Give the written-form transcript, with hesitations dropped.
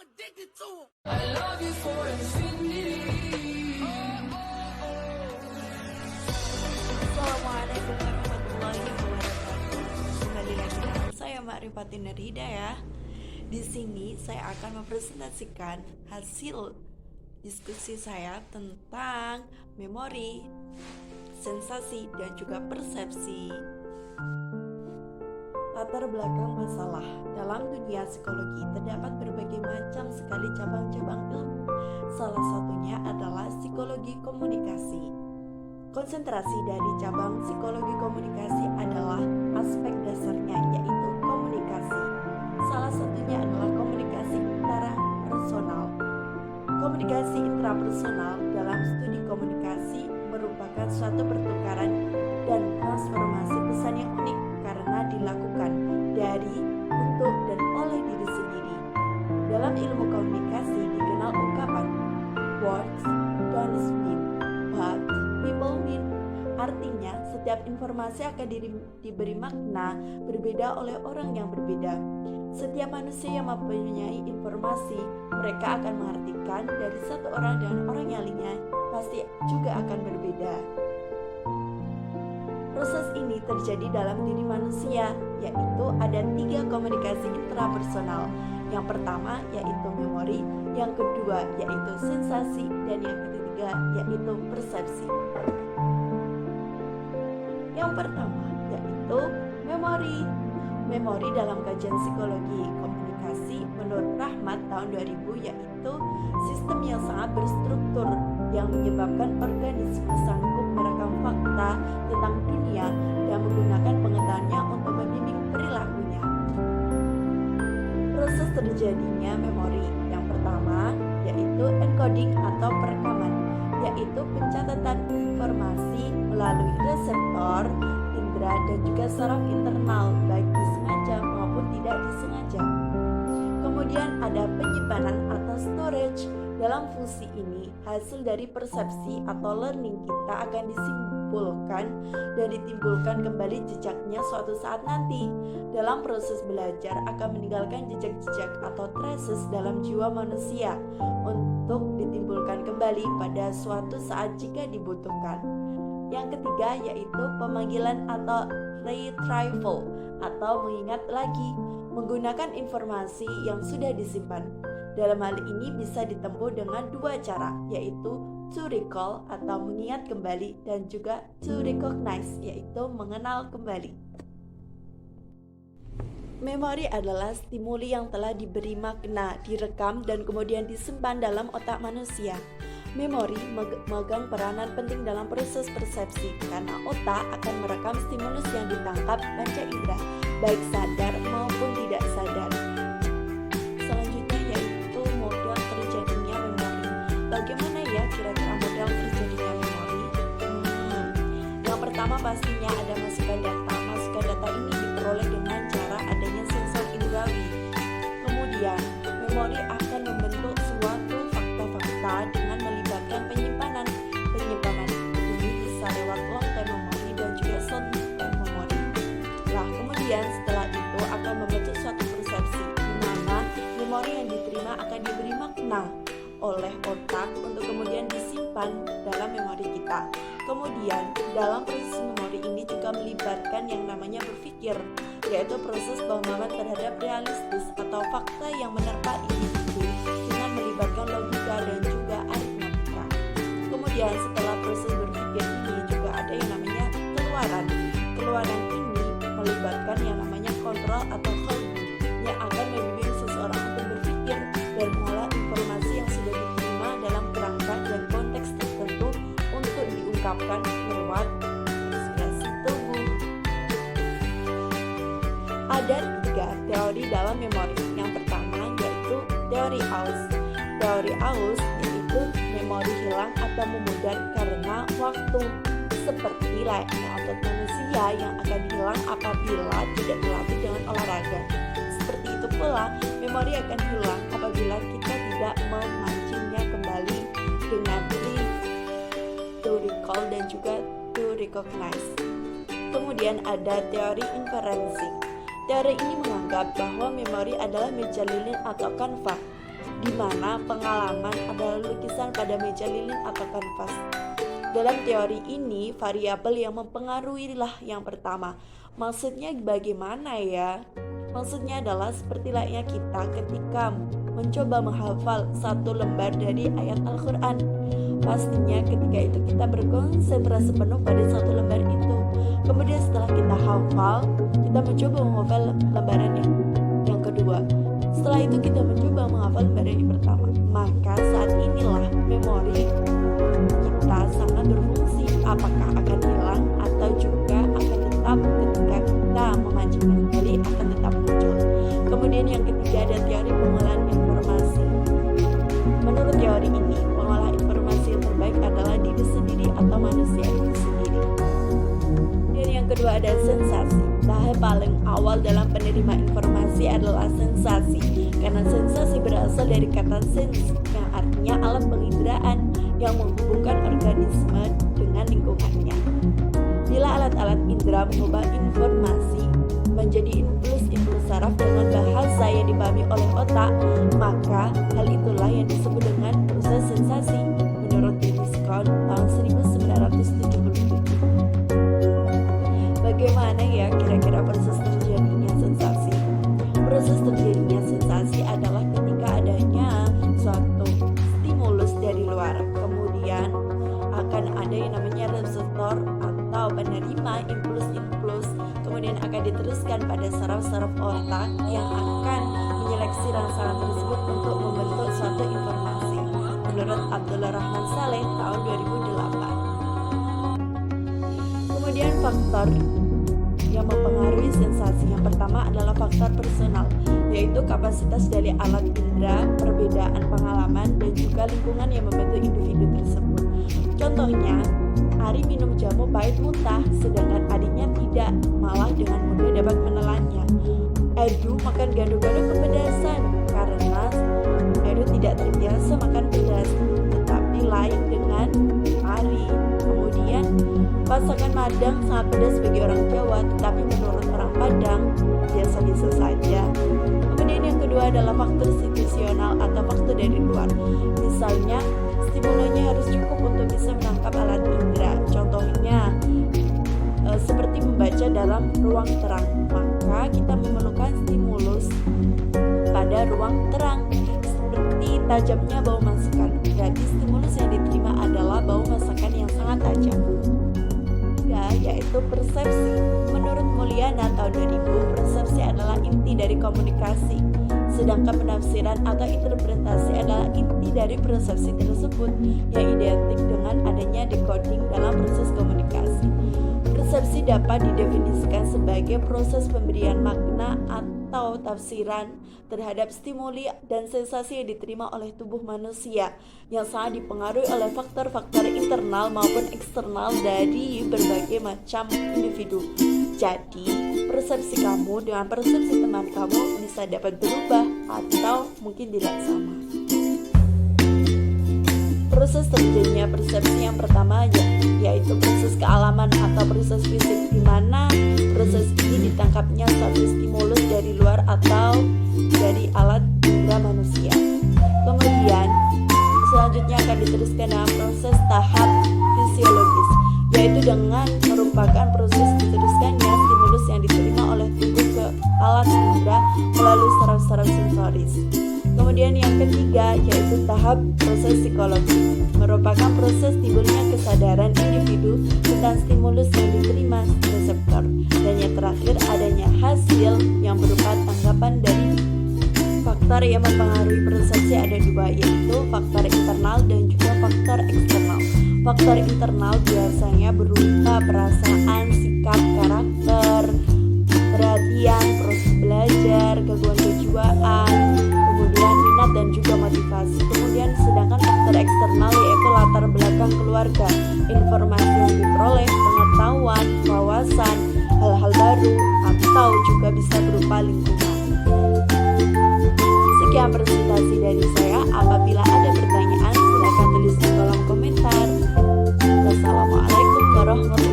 Assalamualaikum warahmatullahi wabarakatuh. Kembali lagi dengan saya Ma'rifatin Hidayah. Di sini saya akan mempresentasikan hasil diskusi saya tentang memori, sensasi, dan juga persepsi. Latar belakang masalah. Dalam dunia psikologi terdapat berbagai macam sekali cabang-cabang ilmu. Salah satunya adalah psikologi komunikasi. Konsentrasi dari cabang psikologi komunikasi adalah aspek dasarnya, yaitu komunikasi. Salah satunya adalah komunikasi intrapersonal. Komunikasi intrapersonal dalam studi komunikasi merupakan suatu pertukaran dan transformasi pesan yang unik karena dilakukan dari, untuk, dan oleh diri sendiri. Dalam ilmu komunikasi dikenal ungkapan words don't speak but people mean. Artinya, setiap informasi akan diberi makna berbeda oleh orang yang berbeda. Setiap manusia yang mempunyai informasi, mereka akan mengartikan dari satu orang dengan orang yang lainnya pasti juga akan berbeda. Proses ini terjadi dalam diri manusia, yaitu ada 3 komunikasi intrapersonal. Yang pertama yaitu memori, yang kedua yaitu sensasi, dan yang ketiga yaitu persepsi. Yang pertama yaitu memori. Memori dalam kajian psikologi komunikasi menurut Rahmat tahun 2000 yaitu sistem yang sangat berstruktur yang menyebabkan organisme sanggup merekam fakta tentang dunia dan menggunakan pengetahuannya untuk membimbing perilakunya. Proses terjadinya memori yang pertama yaitu encoding atau perekaman, yaitu pencatatan informasi melalui reseptor, indera, dan juga saraf internal baik disengaja maupun tidak disengaja. Kemudian ada penyimpanan atau storage. Dalam fungsi ini, hasil dari persepsi atau learning kita akan disimpulkan dan ditimbulkan kembali jejaknya suatu saat nanti. Dalam proses belajar akan meninggalkan jejak-jejak atau traces dalam jiwa manusia untuk ditimbulkan kembali pada suatu saat jika dibutuhkan. Yang ketiga yaitu pemanggilan atau retrieval atau mengingat lagi, menggunakan informasi yang sudah disimpan. Dalam hal ini bisa ditempuh dengan 2 cara, yaitu to recall atau mengingat kembali dan juga to recognize, yaitu mengenal kembali. Memori adalah stimuli yang telah diberi makna, direkam, dan kemudian disimpan dalam otak manusia. Memori memegang peranan penting dalam proses persepsi karena otak akan merekam stimulus yang ditangkap panca indera, baik sadar maupun tidak sadar. Selanjutnya yaitu model terjadinya memori. Bagaimana ya kira-kira model terjadinya memori? Yang pertama pastinya ada masukan data. Masukan data ini diperoleh dengan cara adanya sensor indrawi. Kemudian memori akan membentuk suatu fakta-fakta dengan melibatkan penyimpanan. Penyimpanan ini bisa lewat long term memory dan juga short term memory. Nah, kemudian setelah itu akan membentuk suatu persepsi di mana memori yang diterima akan diberi makna oleh otak untuk kemudian disimpan dalam memori kita. Kemudian dalam proses memori ini juga melibatkan yang namanya berpikir, yaitu proses pemahaman terhadap realistis atau fakta yang menerpa individu dengan melibatkan logika dan juga aritmatika. Kemudian setelah proses berpikir ini juga ada yang namanya keluaran. Keluaran ini melibatkan yang namanya kontrol atau holding yang akan membimbing seseorang untuk berpikir dan mengolah informasi yang sudah diterima dalam kerangka dan konteks tertentu untuk diungkapkan lewat ekspresi tubuh. Ada 3 teori dalam memori. Yang pertama yaitu teori aus. Teori aus yaitu memori hilang atau memudar karena waktu, seperti layaknya otot manusia yang akan hilang apabila tidak dilatih dengan olahraga. Seperti itu pula, memori akan hilang apabila kita tidak memancingnya kembali dengan to recall dan juga to recognize. Kemudian ada teori inferencing. Teori ini menganggap bahwa memori adalah meja lilin atau kanva. di mana pengalaman adalah lukisan pada meja lilin atau kanvas. Dalam teori ini, variabel yang mempengaruhi lah yang pertama. Maksudnya bagaimana ya? Maksudnya adalah seperti layaknya kita ketika mencoba menghafal satu lembar dari ayat Al-Quran. Pastinya ketika itu kita berkonsentrasi penuh pada satu lembar itu. Kemudian setelah kita hafal, kita mencoba menghafal lembaran yang kedua. Setelah itu kita mencoba menghafal lembaran yang pertama. Maka saat inilah memori kita sangat berfungsi. Apakah akan hilang atau juga akan tetap ketika kita memancingkan kembali akan tetap muncul. Kemudian yang ketiga ada teori pengolahan informasi. Menurut teori ini, pengolahan informasi yang terbaik adalah diri sendiri atau manusia itu sendiri. Dan yang kedua ada sensasi. Tahap paling awal dalam penerima informasi adalah sensasi. Karena sensasi berasal dari kata sens yang artinya alat penginderaan yang menghubungkan organisme dengan lingkungannya. Bila alat-alat indera mengubah informasi menjadi impuls saraf dengan bahasa yang dipahami oleh otak, maka hal itulah yang disebut dengan proses sensasi menurut Dennis-Kohn tahun 1977. Bagaimana ya kira-kira proses terjadinya sensasi? Proses terjadinya sensasi adalah ketika adanya suatu stimulus dari luar, kemudian akan ada yang namanya reseptor atau penerima impuls, kemudian akan diteruskan pada saraf-saraf otak yang akan menyeleksi rangsangan tersebut untuk membentuk suatu informasi. Menurut Abdullah Rahman Saleh tahun 2008. Kemudian faktor yang mempengaruhi sensasi yang pertama adalah faktor personal, yaitu kapasitas dari alat indera, perbedaan pengalaman, dan juga lingkungan yang membentuk individu tersebut. Contohnya, Ari minum jamu pahit muntah, sedangkan adiknya tidak, malah dengan mudah dapat menelannya. Edu makan gado-gado kepedasan, karena Edu tidak terbiasa makan pedas, tetapi lain dengan Ari. Kemudian, masakan Padang sangat pedas bagi orang Jawa, tetapi menurut orang Padang biasa-biasa saja. Kemudian yang kedua adalah faktor situasional atau faktor dari luar. Misalnya, stimulanya harus cukup untuk bisa menangkap alat indera. Contohnya, seperti membaca dalam ruang terang, maka kita memerlukan stimulus pada ruang terang. Seperti tajamnya bau masakan, jadi stimulus yang diterima adalah bau masakan yang sangat tajam. Yaitu persepsi. Menurut Mulyana tahun 2000, persepsi adalah inti dari komunikasi, sedangkan penafsiran atau interpretasi adalah inti dari persepsi tersebut yang identik dengan adanya decoding dalam proses komunikasi. Persepsi dapat didefinisikan sebagai proses pemberian makna atau tafsiran terhadap stimuli dan sensasi yang diterima oleh tubuh manusia yang sangat dipengaruhi oleh faktor-faktor internal maupun eksternal dari berbagai macam individu. Jadi, persepsi kamu dengan persepsi teman kamu bisa dapat berubah atau mungkin tidak sama. Proses terjadinya persepsi yang pertama yaitu proses kealaman atau proses fisik, di mana proses ini ditangkapnya suatu stimulus dari luar atau dari alat indera manusia. Kemudian selanjutnya akan diteruskan dalam proses tahap fisiologis, yaitu dengan merupakan proses diteruskannya stimulus yang diterima oleh tubuh ke alat indera melalui saraf-saraf sensoris. Kemudian yang ketiga yaitu tahap proses psikologi, merupakan proses timbulnya kesadaran individu tentang stimulus yang diterima reseptor. Dan yang terakhir adanya hasil yang berupa tanggapan dari faktor yang mempengaruhi persepsi ada dua, yaitu faktor internal dan juga faktor eksternal. Faktor internal biasanya berupa perasaan, sikap, karakter, perhatian, proses belajar, gangguan kejiwaan, kemudian minat dan juga motivasi. Kemudian sedangkan faktor eksternal yaitu latar belakang keluarga, informasi yang diperoleh, pengetahuan, wawasan, hal-hal baru, atau juga bisa berupa lingkungan. Sekian presentasi dari saya. Apabila ada pertanyaan silakan tulis di kolom komentar. Wassalamualaikum warahmatullahi wabarakatuh.